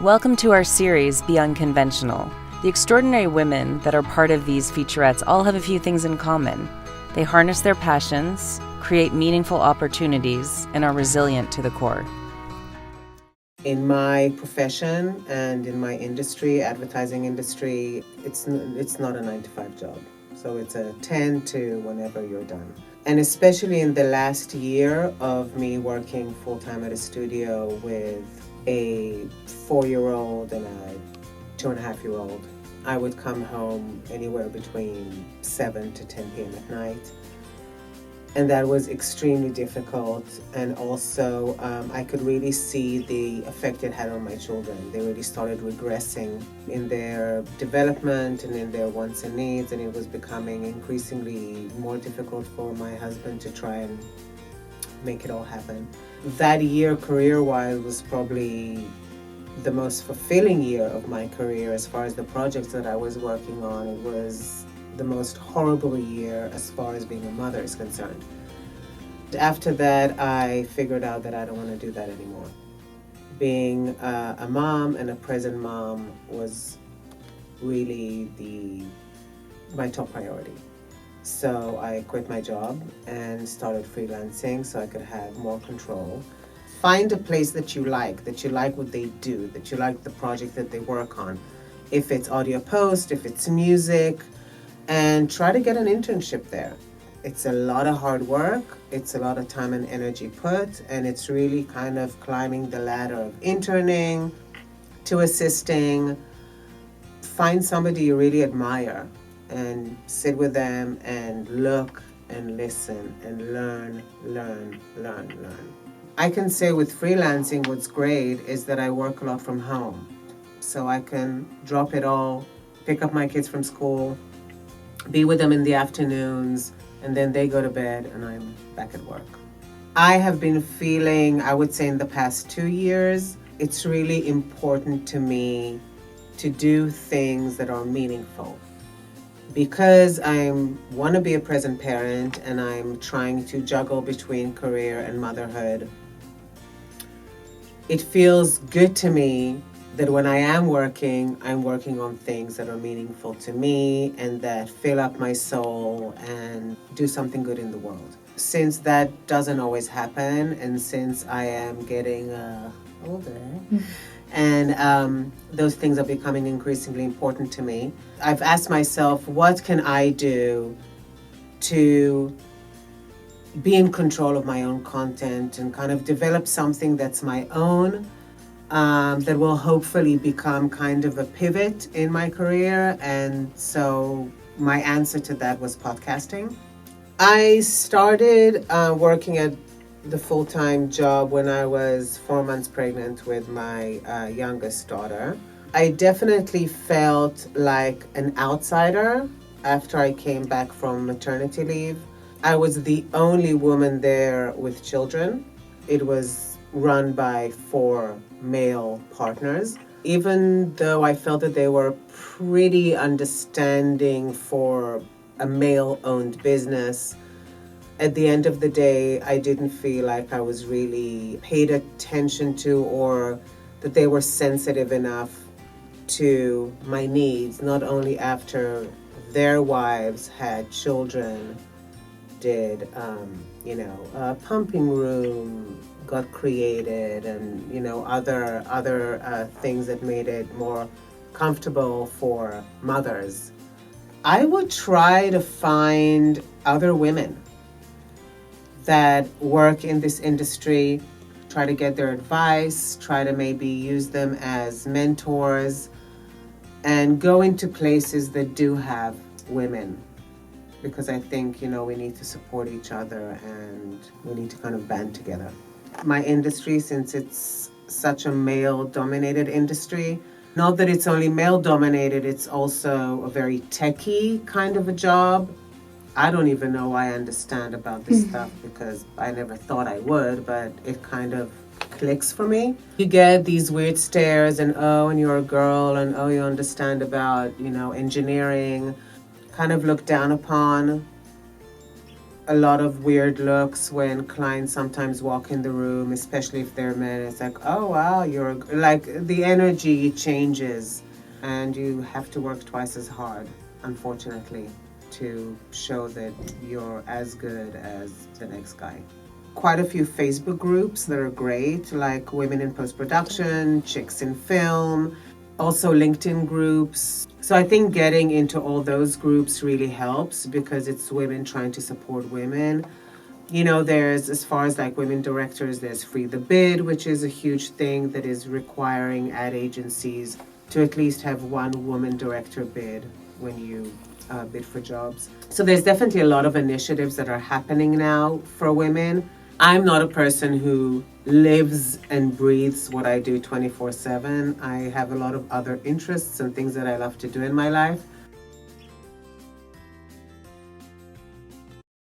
Welcome to our series, Be Unconventional. The extraordinary women that are part of these featurettes all have a few things in common. They harness their passions, create meaningful opportunities, and are resilient to the core. In my profession and in my industry, advertising industry, it's not a 9-to-5 job. So it's a 10 to whenever you're done. And especially in the last year of me working full-time at a studio with a 4-year-old and a 2.5-year-old, I would come home anywhere between 7 to 10 p.m. at night. And that was extremely difficult. And also, I could really see the effect it had on my children. They really started regressing in their development and in their wants and needs. And it was becoming increasingly more difficult for my husband to try and make it all happen. That year, career-wise, was probably the most fulfilling year of my career as far as the projects that I was working on. It was the most horrible year as far as being a mother is concerned. After that, I figured out that I don't want to do that anymore. Being a mom and a present mom was really my top priority. So I quit my job and started freelancing so I could have more control. Find a place that you like what they do, that you like the project that they work on. If it's audio post, if it's music, and try to get an internship there. It's a lot of hard work, it's a lot of time and energy put, and it's really kind of climbing the ladder of interning to assisting. Find somebody you really admire and sit with them and look and listen and learn. I can say with freelancing, what's great is that I work a lot from home. So I can drop it all, pick up my kids from school, be with them in the afternoons, and then they go to bed and I'm back at work. I have been feeling, I would say in the past 2 years, it's really important to me to do things that are meaningful. Because I want to be a present parent and I'm trying to juggle between career and motherhood, it feels good to me that when I am working, I'm working on things that are meaningful to me and that fill up my soul and do something good in the world. Since that doesn't always happen, and since I am getting older, and those things are becoming increasingly important to me, I've asked myself, what can I do to be in control of my own content and kind of develop something that's my own, that will hopefully become kind of a pivot in my career. And so my answer to that was podcasting. I started working at the full-time job when I was 4 months pregnant with my youngest daughter. I definitely felt like an outsider after I came back from maternity leave. I was the only woman there with children. It was run by 4 male partners. Even though I felt that they were pretty understanding for a male-owned business, at the end of the day, I didn't feel like I was really paid attention to, or that they were sensitive enough to my needs, not only after their wives had children, did, a pumping room got created, and other things that made it more comfortable for mothers. I would try to find other women that work in this industry, try to get their advice, try to maybe use them as mentors, and go into places that do have women. Because I think, we need to support each other and we need to kind of band together. My industry, since it's such a male-dominated industry, not that it's only male-dominated, it's also a very techie kind of a job. I don't even know why I understand about this stuff because I never thought I would, but it kind of clicks for me. You get these weird stares and you're a girl, and you understand about, engineering, kind of looked down upon. a lot of weird looks when clients sometimes walk in the room, especially if they're men. It's like, oh wow, you're like the energy changes, and you have to work twice as hard, unfortunately, to show that you're as good as the next guy. Quite a few Facebook groups that are great, like Women in Post Production, Chicks in Film, also LinkedIn groups. So I think getting into all those groups really helps because it's women trying to support women. There's, as far as like women directors, there's Free the Bid, which is a huge thing that is requiring ad agencies to at least have one woman director bid when you bid for jobs. So there's definitely a lot of initiatives that are happening now for women. I'm not a person who lives and breathes what I do 24/7. I have a lot of other interests and things that I love to do in my life.